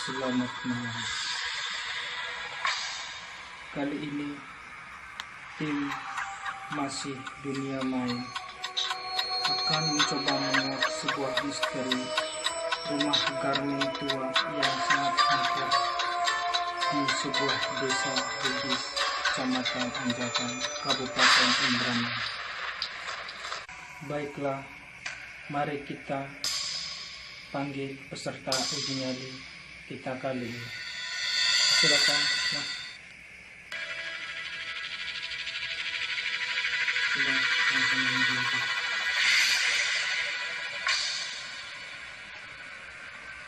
Selamat malam. Kali ini tim Masih Dunia Main akan mencoba menguak sebuah misteri rumah garmen tua yang sangat angker di sebuah desa Bugis, Kecamatan Anjakan, Kabupaten Indramayu. Baiklah, mari kita panggil peserta uji nyali kita kali ini. Silakan, Mas.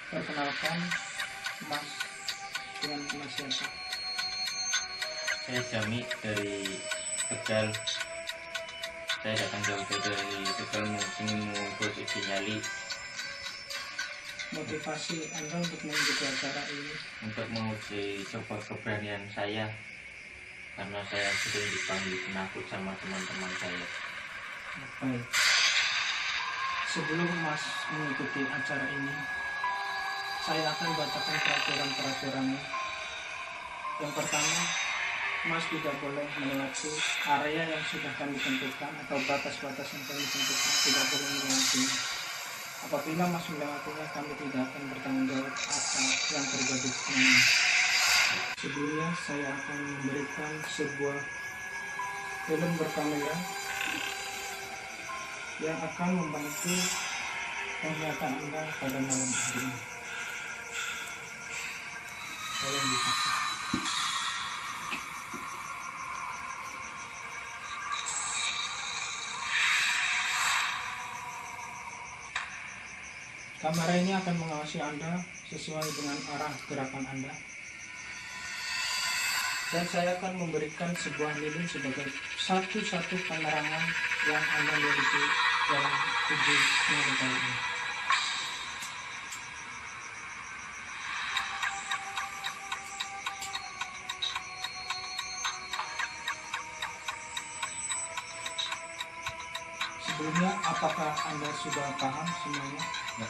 Perkenalkan, Mas, dengan Mas siapa? Saya Jami dari Tegal. Saya datang jauh dari Tegal ingin mengikut uji nyali. Motivasi Anda untuk mengikuti acara ini? Untuk menguji coba keberanian saya, karena saya sering dipanggil penakut sama teman-teman saya. Baik. Sebelum Mas mengikuti acara ini, saya akan bacakan peraturan-peraturannya. Yang pertama, Mas tidak boleh melewati area yang sudah kami tentukan atau batas-batas yang kami tentukan, tidak boleh melewatinya. Apabila Mas melewatinya, kami tidak akan bertanggung jawab apa yang terjadi dengan Mas. Sebelumnya, saya akan memberikan sebuah film berkamera yang akan membantu penglihatan Anda pada malam hari ini. Tolong dipakai. Kamera ini akan mengawasi Anda sesuai dengan arah gerakan Anda. Dan saya akan memberikan sebuah lilin sebagai satu-satu penerangan yang Anda miliki dalam uji nyali kali ini. Sebelumnya, apakah Anda sudah paham semuanya? Ya.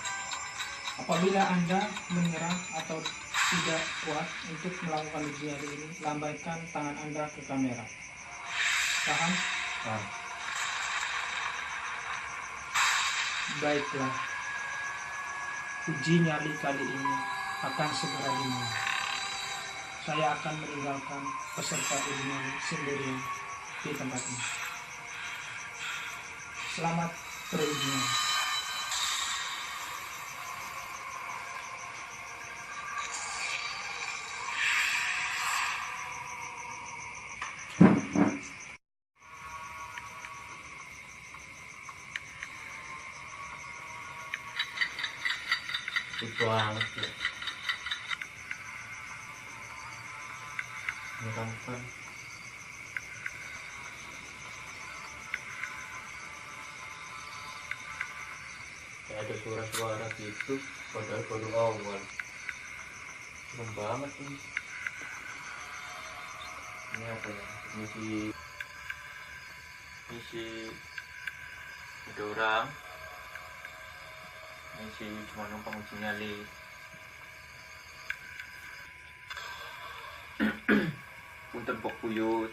Apabila Anda menyerah atau tidak kuat untuk melakukan uji nyali ini, lambaikan tangan Anda ke kamera. Paham? Paham. Baiklah. Uji nyali kali ini akan segera dimulai. Saya akan meninggalkan peserta uji nyali sendirian di tempat ini. Selamat beruji nyali. Itu banget ya. Menyeramkan. Kayak ada suara-suara gitu, padahal baru awal. Serem banget ini. Ini apa ya? Misi ada orang. Misi cuma numpang uji nyali. Punten pok buyut.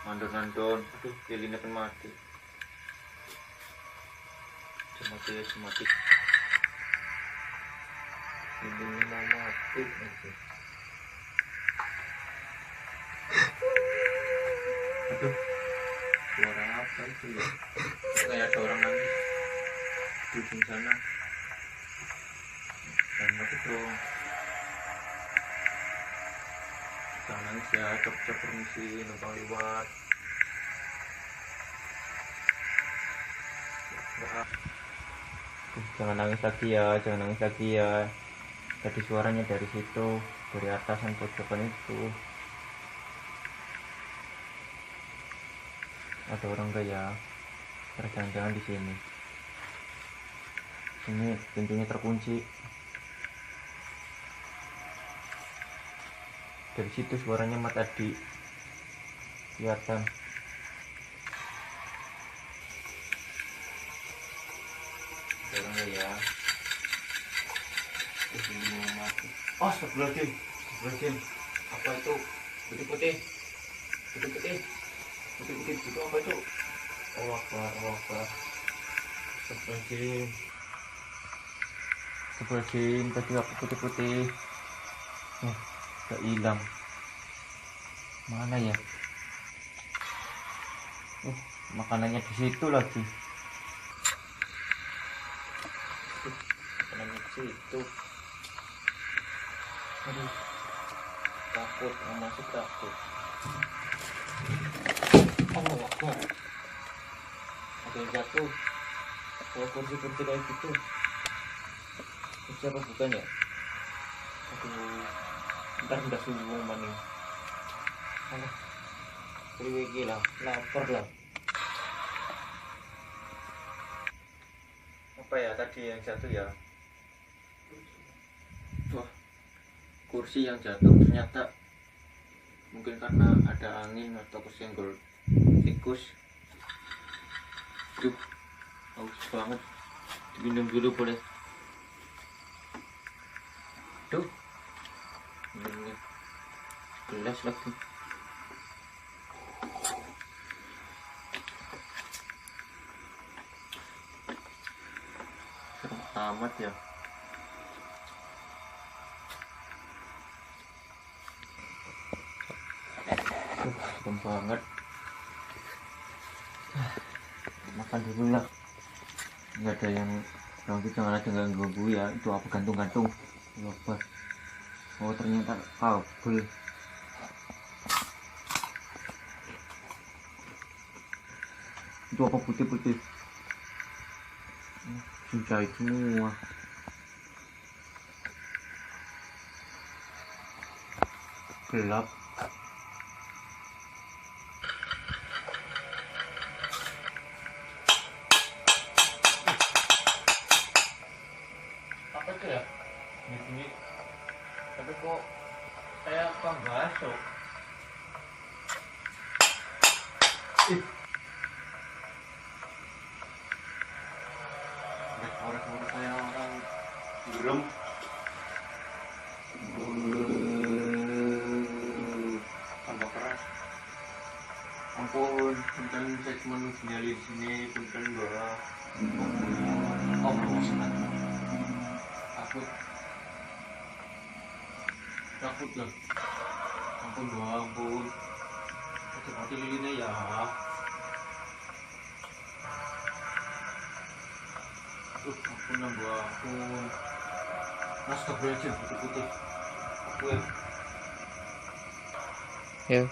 Mandon-mandon. Aduh, lilinnya kan mati. Mati. Lilinnya mau mati aja. Aduh, suara apa itu ya? Kayak ada orang nangis di ujung sana. Jangan mati dong. Jangan nangis ya, cepet permisi, numpang lewat. Jangan nangis lagi ya. Tadi suaranya dari situ, dari atasan pojokan itu. Ada orang gak ya? Jangan-jangan di sini. Ini pintunya terkunci. Dari situ suaranya mat tadi kelihatan. Ada orang gak ya? Ini mau mati. Oh, astagfirullahaladzim. Astagfirullahaladzim. Apa itu? Putih-putih. Putih-putih. Putih-putih itu apa itu? Allah Akbar, Allah Akbar. Astagfirullahaladzim. Astagfirullahaladzim. Tadi apa putih-putih? Udah hilang. Mana ya? Makanannya di situ lagi. Makanannya di situ. Aduh, takut, mau masuk takut. Allah Akbar. Ada yang jatuh. Kalau kursi-kursi kayak gitu. Siapa bukan ya? Aduh, ntar udah subuh maning. Alah, priwegi lah, lapar lah. Apa ya tadi yang jatuh ya? Wah, kursi yang jatuh ternyata mungkin karena ada angin atau kesenggol tikus. Duh, haus banget. Diminum dulu boleh? Duh, minumnya gelas lagi. Serem amat ya. Serem banget. Makan dulu lah. Nggak ada yang ganggu, jangan ada yang ganggu ya. Itu apa gantung-gantung? Apa? Oh ternyata kabel. Itu apa putih-putih? Jahit semua. Gelap. Apa itu ya? Ini. Tapi kok kayak Bang Baso. Orek-orek kayak orang gerem. Tambah keras. Ampun, punten saya cuma nyali di sini, punten Mbak. Oh, belum senang. Takut. Takut lah. Ampun Mbak, ampun. Mati lilinnya ya. Ampun Mbak, ampun. Astagfirullahaladzim, putih-putih. Aku ya. Ya.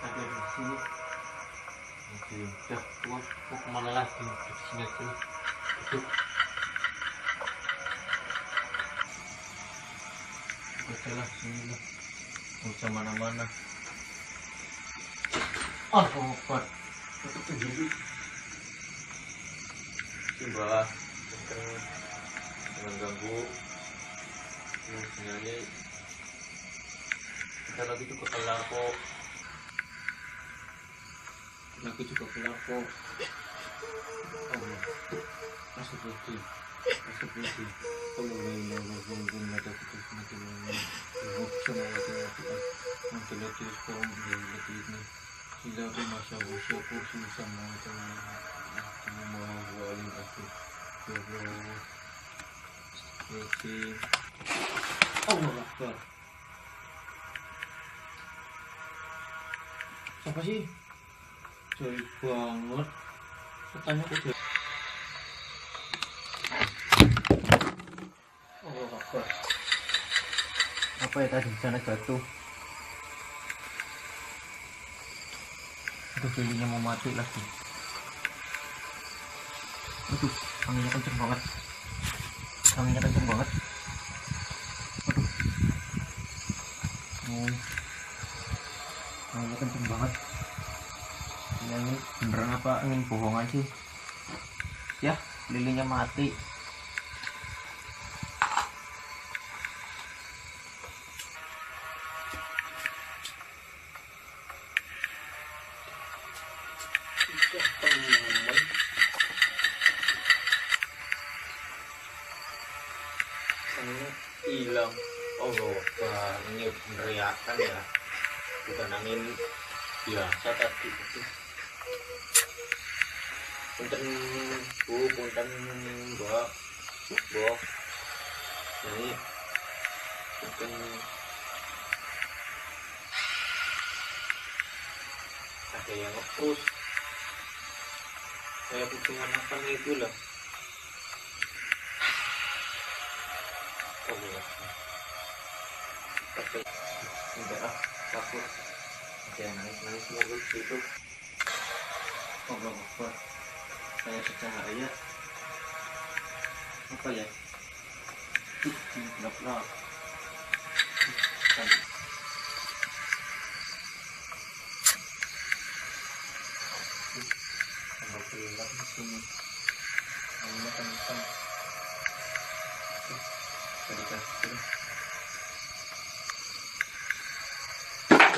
Ada di sini. Oke, udah. Mau kemana lagi? Di sini aja. Duduk. Oke lah, sini lah. Nggak usah mana-mana. Ah, obat. Tutup sendiri. Mbak, jangan ganggu. Ini sinyalnya. Kita lagi juga kelar kok. Lagi juga kelar kok. Oh, masuk lagi. Masuk lagi. Kalau belum ada putus mati lagi. Semua lagi lagi sekarang lagi ini. Sila ko masya kursi sama semua wali aku. Kursi. Allah Akbar. Siapa sih? Jauh banget. Katanya kok jauh. Allah Akbar. Apa ya tadi di sana jatuh? Aduh, lilinnya mau mati lagi. Aduh, anginnya kenceng banget. Anginnya kenceng banget. Aduh. Anginnya kenceng banget. Ini angin beneran apa angin bohongan sih? Ya, lilinnya mati. rasanya hilang. Allah Akbar, ini meneriakan ya, bukan angin biasa tadi itu. Punten Bu, punten Mbak, Mbok. Ini punten ada yang ngeprus kayak pucungan apa itu lah. Allah, tapi enggak ah, takut ada yang nangis mobil itu. Allah Akbar, kayak cahaya apa ya? Gelap-gelap. Gelap di sini. Ini kencang.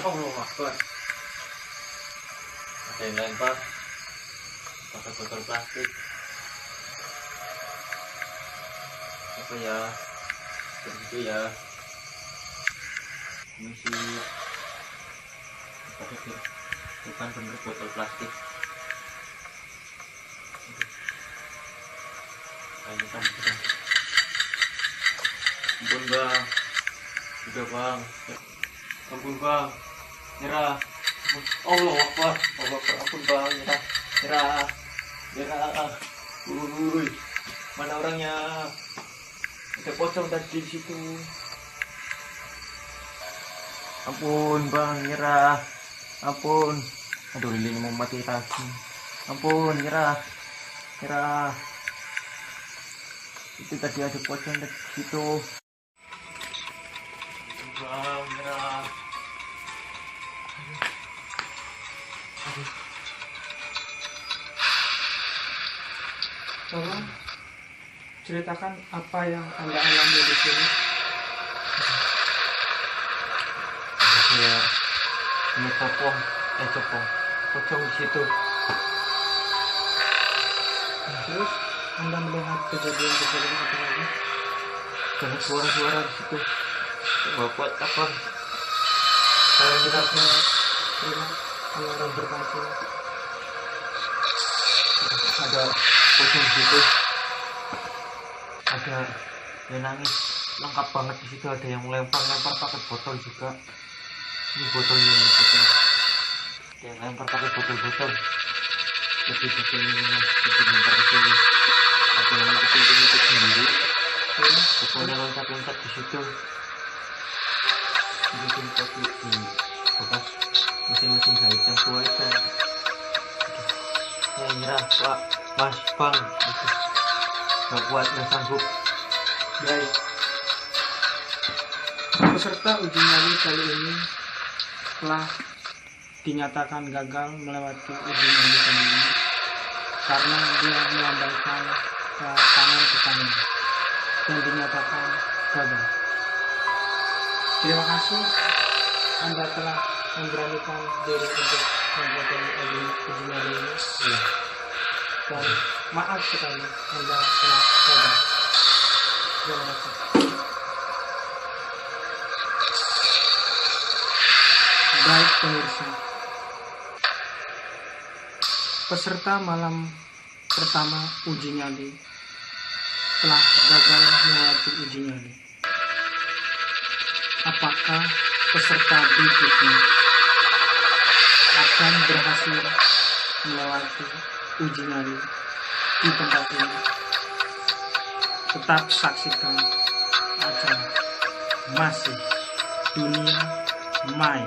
Allah Akbar. Ada yang lempar pakai botol plastik. Apa ya? Begitu ya. Ini sih bukan bener botol plastik. Kayaknya kan ampun bang, udah bang, ampun bang, nyerah. Allah Akbar, Allah Akbar, ampun bang, nyerah, Uy, mana orangnya? Ada pocong tadi di situ. Ampun bang, nyerah, ampun. Aduh, ini mau mati lagi. Ampun, nyerah. Itu tadi ada pocong di situ. Bang, nyerah. Aduh. Tolong ceritakan apa yang Anda alami di sini. Ya, ini pocong di situ. Terus Anda melihat kejadian apa lagi? Banyak suara-suara di situ. Bapak apa? Saya tidak Terima alarm berpacu. ada pocong di situ. Ada yang nangis, lengkap banget di situ. Ada yang lempar pakai botol juga. Ini botolnya, botol. Ada yang lempar pakai botol. Jadi botol minuman itu lempar ke sini. Ada yang ikut sendiri. Botolnya loncat di situ. Bikin kopi di bekas mesin jahit yang tua itu. Saya nyerah Pak, Mas, Bang. Gak kuat, gak sanggup. Baik. Peserta uji nyali kali ini telah dinyatakan gagal melewati uji nyali kali ini karena dia melambaikan tangan ke kanan dan dinyatakan gagal. Terima kasih Anda telah memberanikan diri untuk membuat uji nyali ini. Dan maaf sekali Anda telah gagal. Terima kasih. Baik pemirsa, peserta malam pertama uji nyali telah gagal melewati uji nyali. Apakah peserta berikutnya akan berhasil melewati uji nyali di tempat ini? Tetap saksikan acara Masih Dunia Main.